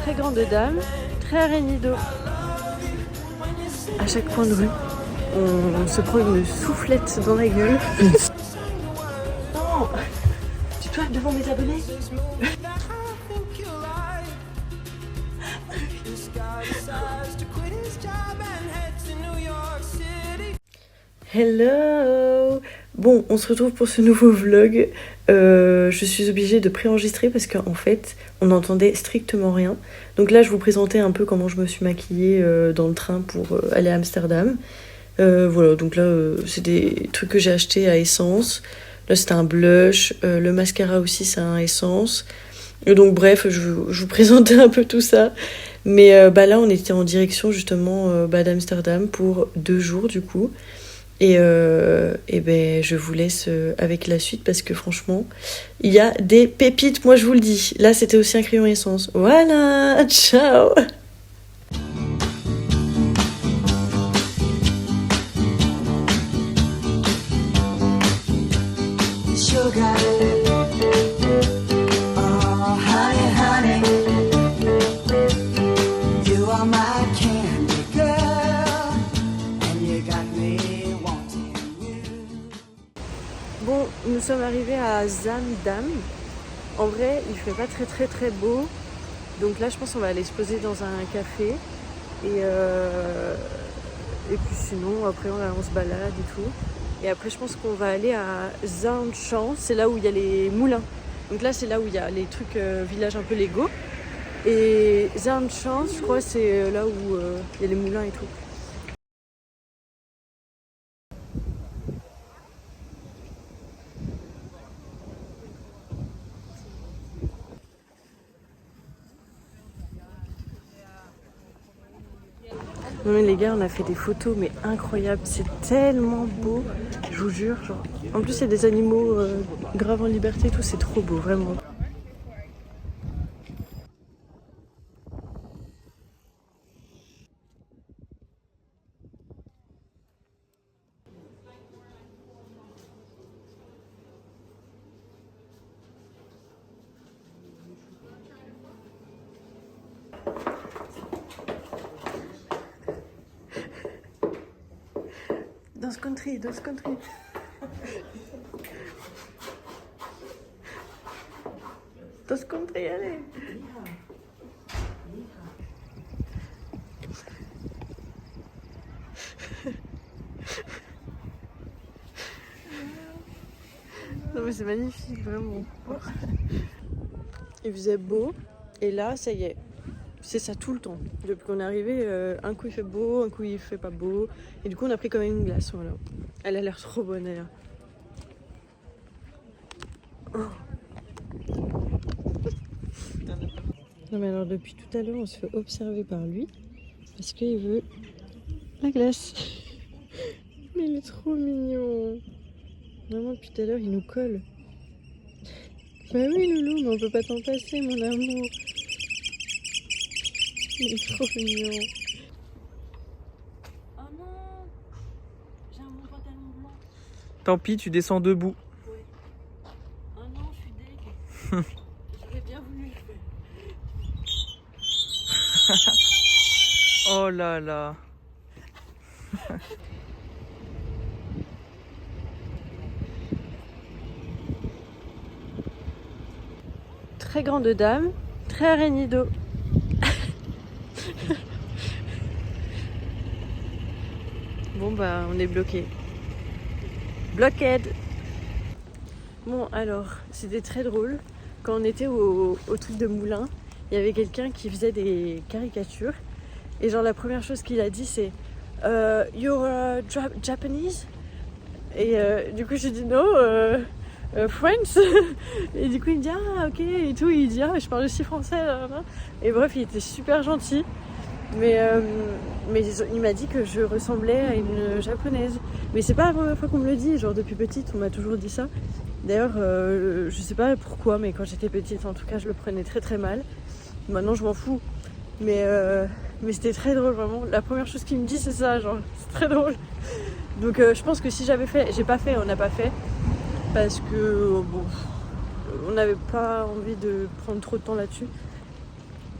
Très grande dame, très araignée d'eau. À chaque coin de rue, on se prend une soufflette dans la gueule. Non, tu toiles devant mes abonnés. Hello! Bon, on se retrouve pour ce nouveau vlog. Je suis obligée de préenregistrer parce qu'en fait, on n'entendait strictement rien. Donc là, je vous présentais un peu comment je me suis maquillée dans le train pour aller à Amsterdam. Voilà, donc là, c'est des trucs que j'ai achetés à Essence. Là, c'était un blush. Le mascara aussi, c'est un Essence. Et donc bref, je vous présentais un peu tout ça. Mais là, on était en direction justement d'Amsterdam pour 2 jours du coup. Et je vous laisse avec la suite parce que franchement, il y a des pépites, moi je vous le dis. Là, c'était aussi un crayon essence. Voilà, ciao! Sugar. Oh, honey, honey. You are my candy girl. And you got me. Bon, nous sommes arrivés à Zaandam. En vrai, il fait pas très beau. Donc là, je pense qu'on va aller se poser dans un café. Et puis sinon, après, on se balade et tout. Et après, je pense qu'on va aller à Zaandam. C'est là où il y a les moulins. Donc là, c'est là où il y a les trucs villages un peu légaux. Et Zaandam, je crois, c'est là où il y a les moulins et tout. Non mais les gars, on a fait des photos mais incroyables, c'est tellement beau, je vous jure. Genre. En plus il y a des animaux graves en liberté et tout, c'est trop beau, vraiment. Dans ce country. Dans ce country, allez. Non mais c'est magnifique, vraiment. Il faisait beau, et là, ça y est. C'est ça tout le temps. Depuis qu'on est arrivé, un coup il fait beau, un coup il fait pas beau. Et du coup on a pris quand même une glace, voilà. Elle a l'air trop bonne d'ailleurs. Oh. Non mais alors depuis tout à l'heure on se fait observer par lui. Parce qu'il veut la glace. Mais il est trop mignon. Vraiment depuis tout à l'heure il nous colle. Bah oui Loulou, mais on peut pas t'en passer mon amour. Il est trop mignon. Oh non, j'ai un bon pantalon blanc. Tant pis, tu descends debout. Ouais. Oh non, je suis deg. J'aurais bien voulu le faire. Oh là là. Très grande dame, très araignée d'eau. Bon bah on est bloqué. Blockade. Bon alors, c'était très drôle. Quand on était au truc de moulin, il y avait quelqu'un qui faisait des caricatures. Et genre la première chose qu'il a dit c'est You're Japanese? Et du coup j'ai dit no, French. Et du coup il me dit ah ok et tout. Il dit ah je parle aussi français. Là. Et bref il était super gentil. Mais il m'a dit que je ressemblais à une japonaise. Mais c'est pas la première fois qu'on me le dit, genre depuis petite on m'a toujours dit ça. D'ailleurs je sais pas pourquoi, mais quand j'étais petite en tout cas je le prenais très mal. Maintenant je m'en fous. Mais c'était très drôle vraiment. La première chose qu'il me dit c'est ça, genre c'est très drôle. Donc je pense que si j'avais fait, on n'a pas fait. Parce que bon, on n'avait pas envie de prendre trop de temps là-dessus.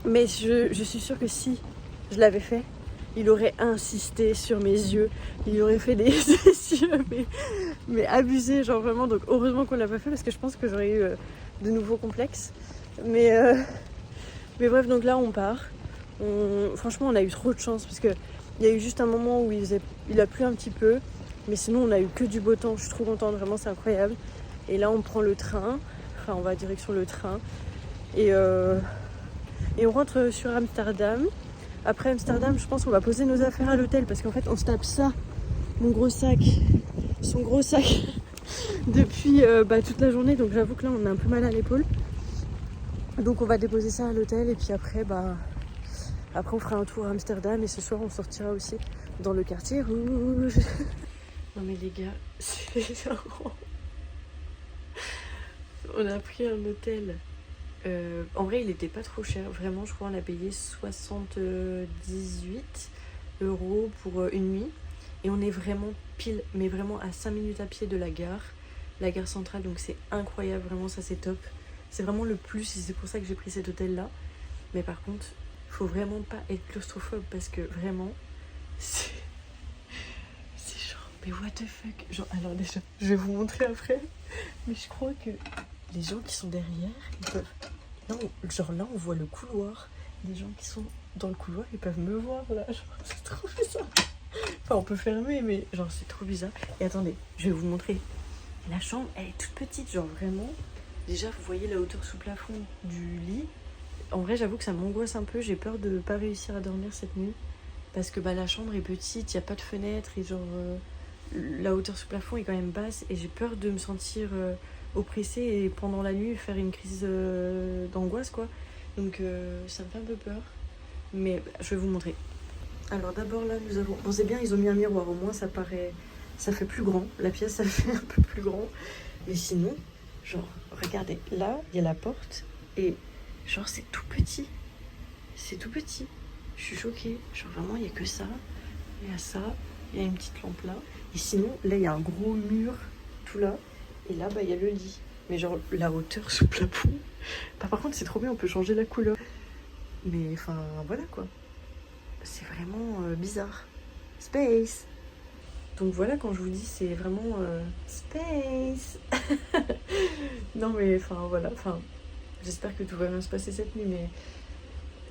Mais je suis sûre que si je l'avais fait, il aurait insisté sur mes yeux. Il aurait fait des yeux, mais abusé, genre vraiment. Donc heureusement qu'on l'a pas fait parce que je pense que j'aurais eu de nouveaux complexes. Mais bref, donc là on part. Franchement, on a eu trop de chance parce que il y a eu juste un moment où il a plu un petit peu. Mais sinon, on a eu que du beau temps. Je suis trop contente, vraiment, c'est incroyable. Et là, on prend le train. Enfin, on va direction le train. Et on rentre sur Amsterdam. Après Amsterdam, je pense qu'on va poser nos affaires à l'hôtel parce qu'en fait, on se tape ça, mon gros sac, son gros sac, depuis toute la journée. Donc j'avoue que là, on a un peu mal à l'épaule. Donc on va déposer ça à l'hôtel et puis après, après on fera un tour à Amsterdam et ce soir, on sortira aussi dans le quartier rouge. Non mais les gars, c'est genre... On a pris un hôtel. En vrai, il était pas trop cher. Vraiment, je crois qu'on a payé 78 € pour une nuit. Et on est vraiment pile, mais vraiment à 5 minutes à pied de la gare centrale. Donc c'est incroyable, vraiment, ça c'est top. C'est vraiment le plus et c'est pour ça que j'ai pris cet hôtel-là. Mais par contre, faut vraiment pas être claustrophobe parce que vraiment, c'est genre, mais what the fuck. Genre, alors déjà, je vais vous montrer après. Mais je crois que les gens qui sont derrière, ils peuvent... Là, là, on voit le couloir. Les gens qui sont dans le couloir, ils peuvent me voir là. Genre, c'est trop bizarre. Enfin, on peut fermer, mais genre, c'est trop bizarre. Et attendez, je vais vous montrer. La chambre, elle est toute petite, genre vraiment. Déjà, vous voyez la hauteur sous plafond du lit. En vrai, j'avoue que ça m'angoisse un peu. J'ai peur de ne pas réussir à dormir cette nuit. Parce que la chambre est petite, il n'y a pas de fenêtre. Et genre, la hauteur sous plafond est quand même basse. Et j'ai peur de me sentir... oppressée et pendant la nuit faire une crise d'angoisse quoi. Donc ça me fait un peu peur. Mais je vais vous montrer. Alors d'abord là nous avons... Bon c'est bien, ils ont mis un miroir, au moins ça paraît... Ça fait plus grand. La pièce ça fait un peu plus grand. Mais sinon, genre, regardez, là il y a la porte et genre c'est tout petit. C'est tout petit. Je suis choquée. Genre vraiment il n'y a que ça. Il y a ça. Il y a une petite lampe là. Et sinon là il y a un gros mur tout là. Et là, il y a le lit. Mais genre, la hauteur sous plafond. Par contre, c'est trop bien, on peut changer la couleur. Mais enfin, voilà quoi. C'est vraiment bizarre. Space. Donc voilà, quand je vous dis, c'est vraiment space. Non mais enfin, voilà. Enfin, j'espère que tout va bien se passer cette nuit, mais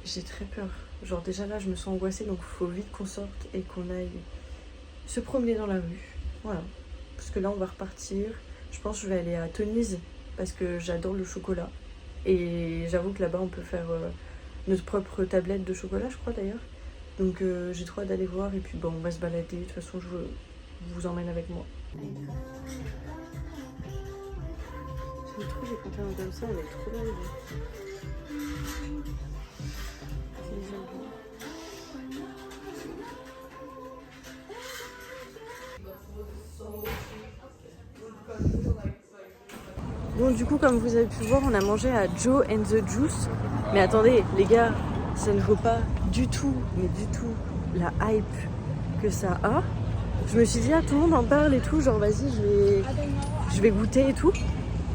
j'ai très peur. Genre déjà là, je me sens angoissée, donc il faut vite qu'on sorte et qu'on aille se promener dans la rue. Voilà. Parce que là, on va repartir. Je pense que je vais aller à Tony's parce que j'adore le chocolat. Et j'avoue que là-bas, on peut faire notre propre tablette de chocolat, je crois d'ailleurs. Donc j'ai trop hâte d'aller voir et puis on va se balader. De toute façon, je vous emmène avec moi. J'aime trop les containers comme ça, on est trop bien. Bon, du coup, comme vous avez pu voir, on a mangé à Joe and the Juice. Mais attendez, les gars, ça ne vaut pas du tout, mais du tout, la hype que ça a. Je me suis dit, tout le monde en parle et tout, genre vas-y, je vais goûter et tout.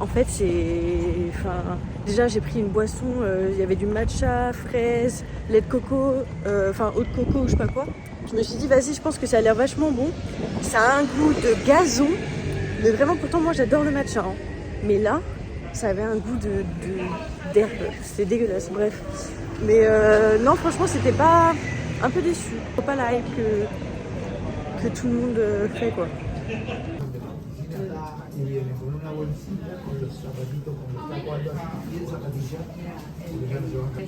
En fait, c'est... Enfin, déjà, j'ai pris une boisson, il y avait du matcha, fraise, lait de coco, eau de coco ou je sais pas quoi. Je me suis dit, vas-y, je pense que ça a l'air vachement bon. Ça a un goût de gazon, mais vraiment, pourtant, moi, j'adore le matcha, hein. Mais là, ça avait un goût d'herbe. C'était dégueulasse, bref. Mais non, franchement, c'était pas... Un peu déçu. Pas la hype que tout le monde fait, quoi.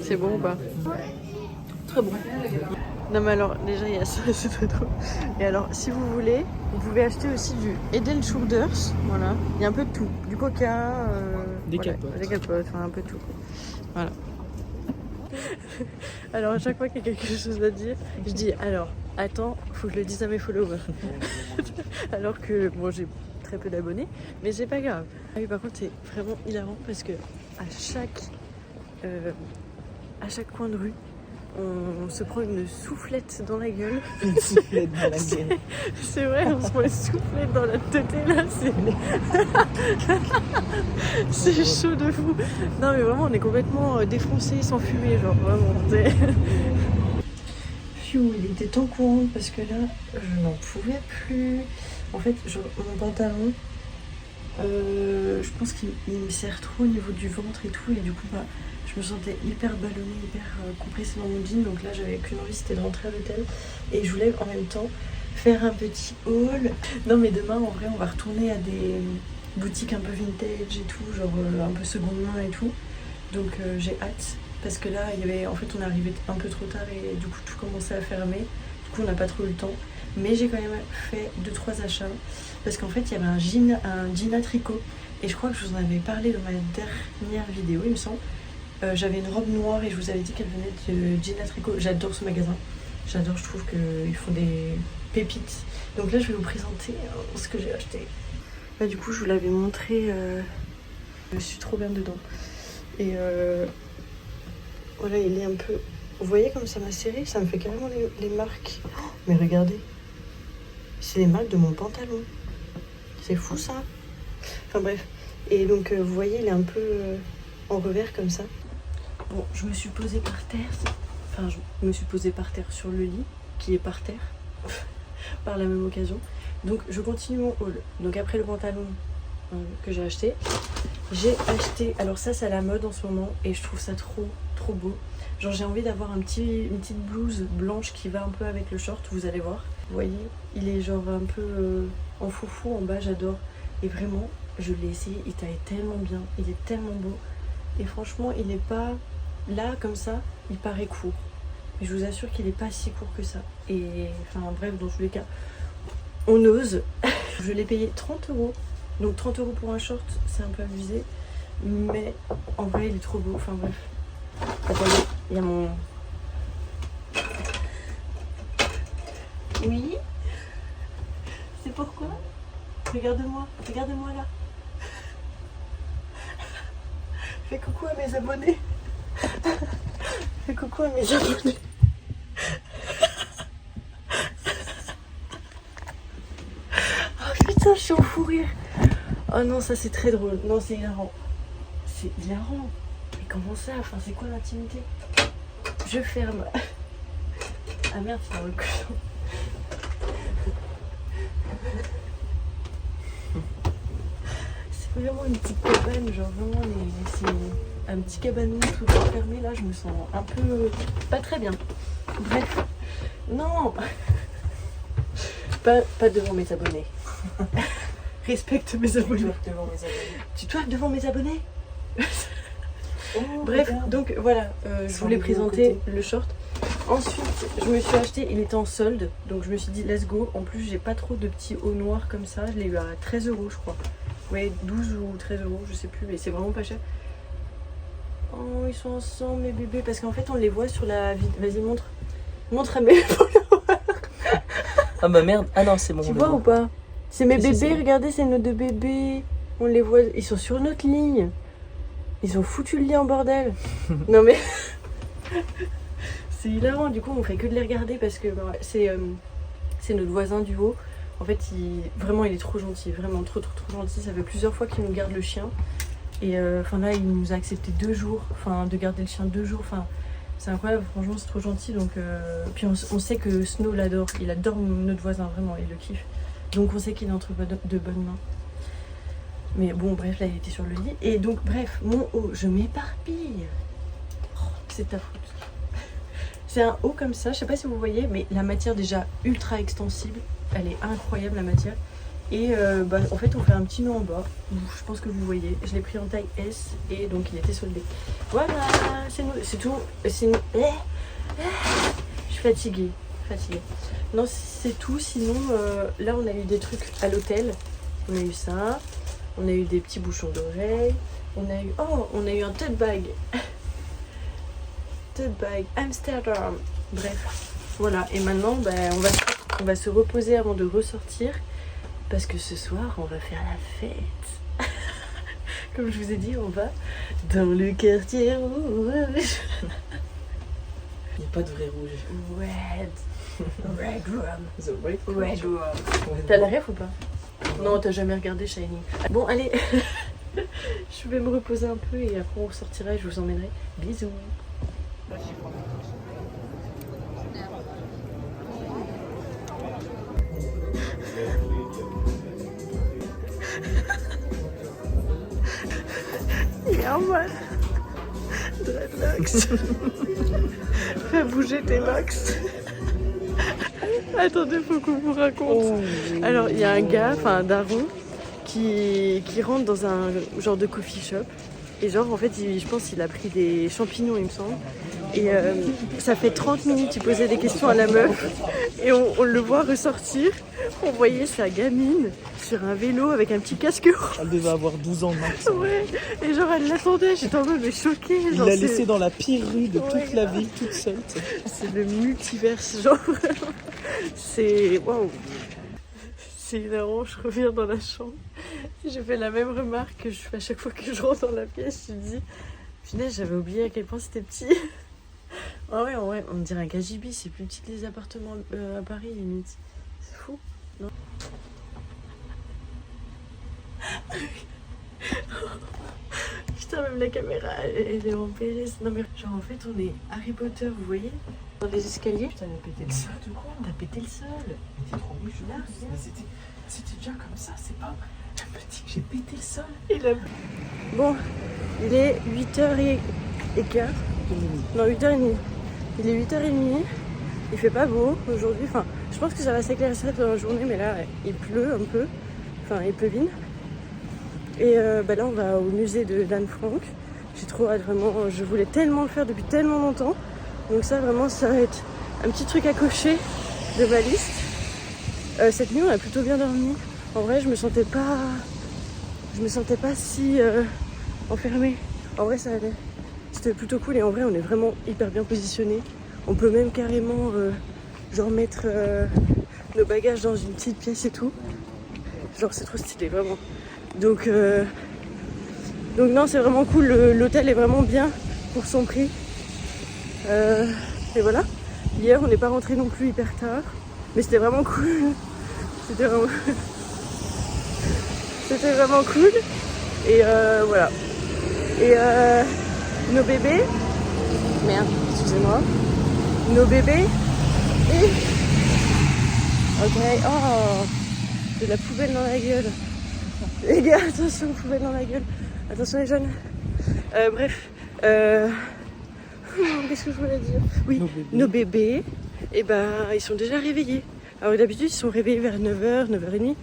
C'est bon ou pas? Très bon. Non mais alors, déjà il y a ça, c'est très drôle. Et alors, si vous voulez, vous pouvez acheter aussi du Head & Shoulders. Voilà. Il y a un peu de tout. Du coca, des capotes. Des capotes, enfin un peu de tout. Voilà. Alors à chaque fois qu'il y a quelque chose à dire, je dis alors, attends, faut que je le dise à mes followers. Alors que, bon, j'ai très peu d'abonnés, mais c'est pas grave. Ah oui, par contre, c'est vraiment hilarant parce que à chaque coin de rue, on se prend une soufflette dans la gueule. Une soufflette dans la gueule. C'est vrai, on se prend une soufflette dans la tête là, c'est chaud de fou. Non mais vraiment, on est complètement défoncé, sans fumée, genre vraiment. Pfiou, il était temps qu'on rentre parce que là, je n'en pouvais plus. En fait, genre, mon pantalon, je pense qu'il me serre trop au niveau du ventre et tout, et du coup, bah, je me sentais hyper ballonnée, hyper compressée dans mon jean, donc là j'avais qu'une envie, c'était de rentrer à l'hôtel. Et je voulais en même temps faire un petit haul. Non mais demain en vrai on va retourner à des boutiques un peu vintage et tout, genre un peu seconde main et tout. Donc j'ai hâte, parce que là il y avait, en fait on est arrivé un peu trop tard et du coup tout commençait à fermer. Du coup on n'a pas trop eu le temps. Mais j'ai quand même fait 2-3 achats, parce qu'en fait il y avait un jean à tricot. Et je crois que je vous en avais parlé dans ma dernière vidéo il me semble. J'avais une robe noire et je vous avais dit qu'elle venait de jean à tricot. J'adore ce magasin. J'adore, je trouve qu'ils font des pépites. Donc là, je vais vous présenter ce que j'ai acheté. Bah, du coup, je vous l'avais montré. Je suis trop bien dedans. Et voilà, il est un peu... Vous voyez comme ça m'a serré? Ça me fait carrément les marques. Oh, mais regardez. C'est les marques de mon pantalon. C'est fou ça. Enfin bref. Et donc, vous voyez, il est un peu en revers comme ça. Bon, je me suis posée par terre. Enfin, je me suis posée par terre sur le lit, qui est par terre, par la même occasion. Donc, je continue mon haul. Donc, après le pantalon que j'ai acheté, alors ça, c'est à la mode en ce moment, et je trouve ça trop beau. Genre, j'ai envie d'avoir une petite blouse blanche qui va un peu avec le short, vous allez voir. Vous voyez, il est genre un peu en foufou en bas, j'adore. Et vraiment, je l'ai essayé, il taille tellement bien, il est tellement beau. Et franchement, il n'est pas... Là, comme ça, il paraît court. Mais je vous assure qu'il n'est pas si court que ça. Et enfin, bref, dans tous les cas, on ose. Je l'ai payé 30 €. Donc 30 € pour un short, c'est un peu abusé. Mais en vrai, il est trop beau. Enfin bref. Attendez, il y a mon... Oui. C'est pourquoi? Regarde-moi là. Fais coucou à mes abonnés. Fais coucou à mes abonnés. Oh putain, je suis en fou rire. Oh non, ça c'est très drôle. Non, c'est hilarant. C'est hilarant. Mais comment ça? Enfin, c'est quoi l'intimité? Je ferme. Ah merde, c'est dans le cochon. C'est vraiment une petite cabane, genre vraiment c'est un petit cabanon tout fermé. Là, je me sens un peu pas très bien. Bref, non, pas devant mes abonnés. Respecte mes abonnés. Tu dois devant mes abonnés. Oh, bref, regarde. Donc voilà, je voulais présenter le short. Ensuite, je me suis acheté, il était en solde, donc je me suis dit let's go. En plus, j'ai pas trop de petits hauts noirs comme ça. Je l'ai eu à 13 € je crois. Ouais, 12 ou 13 €, je sais plus, mais c'est vraiment pas cher. Oh, ils sont ensemble mes bébés, parce qu'en fait on les voit sur la vidéo. Vas-y, montre à mes followers. Ah bah merde, ah non, c'est bon. Tu vois ou pas? C'est mes bébés, c'est... regardez, c'est nos 2 bébés. On les voit, ils sont sur notre ligne. Ils ont foutu le lit en bordel. Non mais... c'est hilarant, du coup on fait que de les regarder parce que bah, c'est notre voisin du haut. En fait, vraiment, il est trop gentil, vraiment trop gentil. Ça fait plusieurs fois qu'il nous garde le chien. Et enfin là, il nous a accepté 2 jours, enfin de garder le chien 2 jours. Enfin, c'est incroyable, franchement, c'est trop gentil. Donc, puis on sait que Snow l'adore. Il adore notre voisin, vraiment, il le kiffe. Donc on sait qu'il est entre de bonnes mains. Mais bon, bref, là, il était sur le lit. Et donc, bref, mon haut, je m'éparpille. Oh, c'est ta faute. C'est un haut comme ça, je sais pas si vous voyez, mais la matière déjà ultra extensible. Elle est incroyable la matière. Et bah, en fait on fait un petit nœud en bas. Je pense que vous voyez. Je l'ai pris en taille S et donc il était soldé. Voilà, c'est tout. Je suis fatiguée. Non, c'est tout. Sinon là on a eu des trucs à l'hôtel. On a eu ça. On a eu des petits bouchons d'oreilles. On a eu un tote bag. Tote bag Amsterdam. Bref, voilà. Et maintenant ben, on va se reposer avant de ressortir. Parce que ce soir, on va faire la fête. Comme je vous ai dit, on va dans le quartier rouge. Il n'y a pas de vrai rouge. Red Room. The Red Red Room. T'as la ref ou pas? Non, t'as jamais regardé Shining. Bon, allez. Je vais me reposer un peu et après on ressortira et je vous emmènerai. Bisous. Yeah man. Dreadlocks. Fais bouger tes locks. Attendez, faut qu'on vous raconte. Alors, il y a un gars, enfin un daron, qui rentre dans un genre de coffee shop. Et genre, en fait, je pense qu'il a pris des champignons, il me semble. Et ça fait 30 minutes, il posait des questions à la meuf. Et on le voit ressortir. On voyait sa gamine sur un vélo avec un petit casque rouge. Elle devait avoir 12 ans max. Ouais, et genre elle l'attendait, j'étais en mode mais choquée. Il l'a laissée dans la pire rue de toute la ville, toute seule. C'est le multiverse, genre vraiment. C'est waouh. C'est énorme, je reviens dans la chambre. J'ai fait la même remarque que je fais à chaque fois que je rentre dans la pièce. Je me dis, finalement j'avais oublié à quel point c'était petit. Ah ouais, en vrai, on me dirait un KGB, c'est plus petit que les appartements à Paris limite. C'est fou, non? Putain, même la caméra, elle est en PLS. Non mais genre en fait on est Harry Potter, vous voyez? Dans les escaliers. Putain, il a pété le sol de quoi? T'as pété le sol. Mais t'es trop riche, Là, mais c'était déjà comme ça, c'est pas... Je me dis que j'ai pété le sol. Il a... Bon, il est 8h15. Non, 8h30. Il est 8h30. Il fait pas beau aujourd'hui. Enfin, je pense que ça va s'éclaircir dans la journée, mais là, il pleut un peu. Enfin, il pleuvine. Et bah là, on va au musée d'Anne Frank. J'ai trop hâte, vraiment. Je voulais tellement le faire depuis tellement longtemps. Donc ça, vraiment, ça va être un petit truc à cocher de ma liste. Cette nuit, on a plutôt bien dormi. En vrai, je me sentais pas si enfermée. En vrai, ça allait. C'était plutôt cool et en vrai, on est vraiment hyper bien positionnés. On peut même carrément genre mettre nos bagages dans une petite pièce et tout. Genre, c'est trop stylé, vraiment. Donc non, c'est vraiment cool. L'hôtel est vraiment bien pour son prix. Et voilà. Hier, on n'est pas rentré non plus hyper tard. Mais c'était vraiment cool. C'était vraiment cool. Et voilà. Et nos bébés. Merde, excusez-moi. Nos bébés. Et. Ok. Oh, de la poubelle dans la gueule. Les gars, attention, poubelle dans la gueule. Attention les jeunes. Bref. Qu'est-ce que je voulais dire? Oui, nos bébés. Et ben, ils sont déjà réveillés. Alors d'habitude, ils sont réveillés vers 9h, 9h30.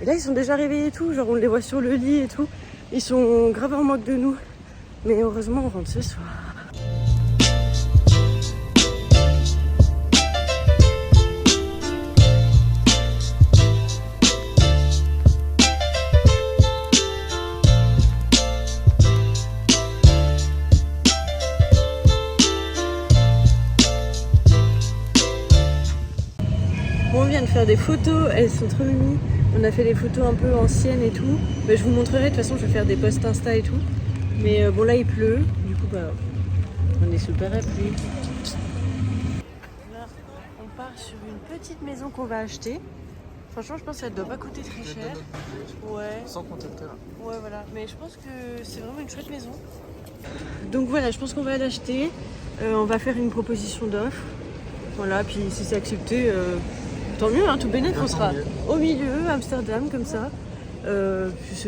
Et là, ils sont déjà réveillés et tout. Genre, on les voit sur le lit et tout. Ils sont grave en moque de nous. Mais heureusement, on rentre ce soir. On vient de faire des photos, elles sont trop mimi. On a fait des photos un peu anciennes et tout. Mais je vous montrerai, de toute façon je vais faire des posts Insta et tout. Mais bon là il pleut, du coup bah on est sous le parapluie. Là on part sur une petite maison qu'on va acheter. Franchement je pense qu'elle doit pas coûter très cher. Ouais. Sans compter le terrain. Ouais voilà, mais je pense que c'est vraiment une chouette maison. Donc voilà, je pense qu'on va l'acheter. On va faire une proposition d'offre. Voilà, puis si c'est accepté, tant mieux, hein, tout bénef, on sera au milieu, Amsterdam, comme ça. C'est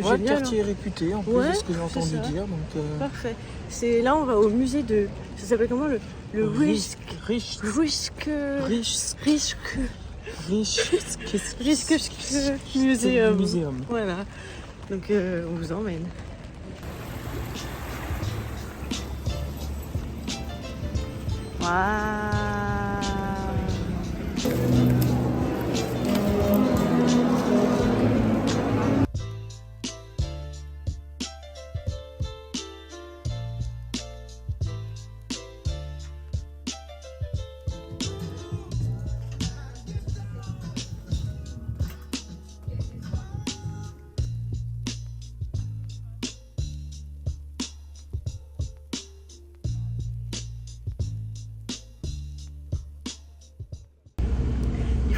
Ouais, génial. le quartier hein. est réputé en plus Ouais, de ce que j'ai c'est entendu ça. dire. Donc, Parfait. C'est là, on va au musée de. Ça s'appelle comment le Risk Riche. Museum. Muséum. Voilà. Donc on vous emmène. Waouh.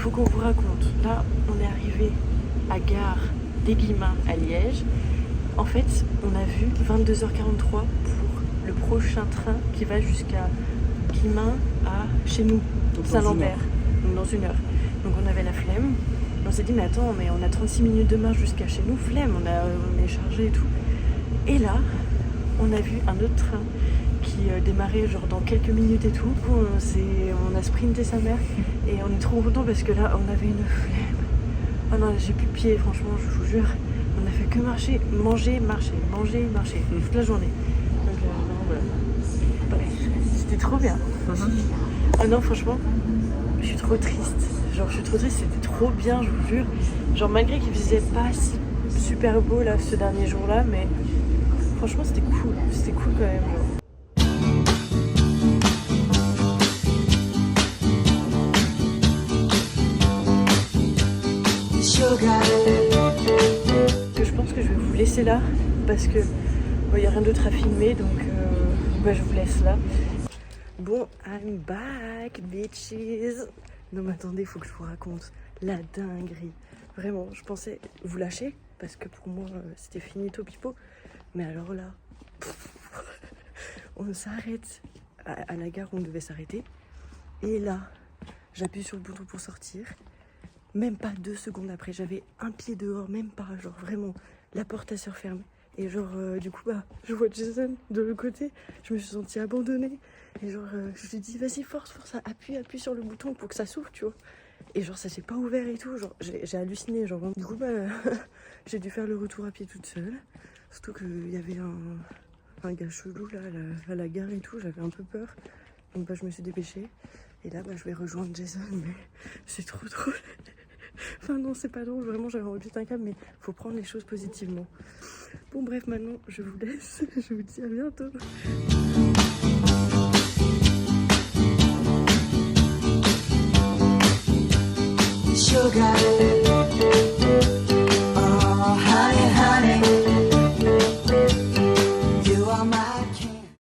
faut qu'on vous raconte. Là, on est arrivé à Gare des Guillemins à Liège. En fait, on a vu 22h43 pour le prochain train qui va jusqu'à Guillemins à chez nous, Saint-Lambert, donc dans 1 heure. Donc on avait la flemme. On s'est dit mais attends, mais on a 36 minutes de marche jusqu'à chez nous, flemme, on est chargé et tout. Et là, on a vu un autre train qui démarrait genre dans quelques minutes et tout. On a sprinté sa mère et on est trop content parce que là on avait une flemme. Oh non, j'ai plus de pied, franchement, je vous jure. On a fait que marcher, manger, marcher toute la journée. Donc non, voilà. Ouais, c'était trop bien. Ah non, franchement, je suis trop triste. Genre, je suis trop triste, c'était trop bien, je vous jure. Genre, malgré qu'il faisait pas super beau là, ce dernier jour-là, mais franchement, c'était cool. C'était cool quand même. Je pense que je vais vous laisser là parce que il n'y a rien d'autre à filmer, donc je vous laisse là. Bon, I'm back, bitches. Non mais attendez, il faut que je vous raconte la dinguerie. Vraiment, je pensais vous lâcher parce que pour moi c'était finito pipo. Mais alors là, on s'arrête à la gare où on devait s'arrêter. Et là, j'appuie sur le bouton pour sortir. Même pas 2 secondes après, j'avais un pied dehors, même pas, genre vraiment, la porte à se refermer. Et genre, du coup, je vois Jason de l'autre côté, je me suis sentie abandonnée. Et genre, je lui dis, vas-y, force, appuie sur le bouton pour que ça s'ouvre, tu vois. Et genre, ça s'est pas ouvert et tout, genre, j'ai halluciné, genre, du coup, j'ai dû faire le retour à pied toute seule. Surtout qu'il y avait un gars chelou, là, à la gare et tout, j'avais un peu peur. Donc, je me suis dépêchée. Et là, je vais rejoindre Jason, mais c'est trop drôle. Enfin non, c'est pas drôle, vraiment j'avais envie de péter un câble, mais faut prendre les choses positivement. Bon bref, maintenant je vous laisse, je vous dis à bientôt. Sugar.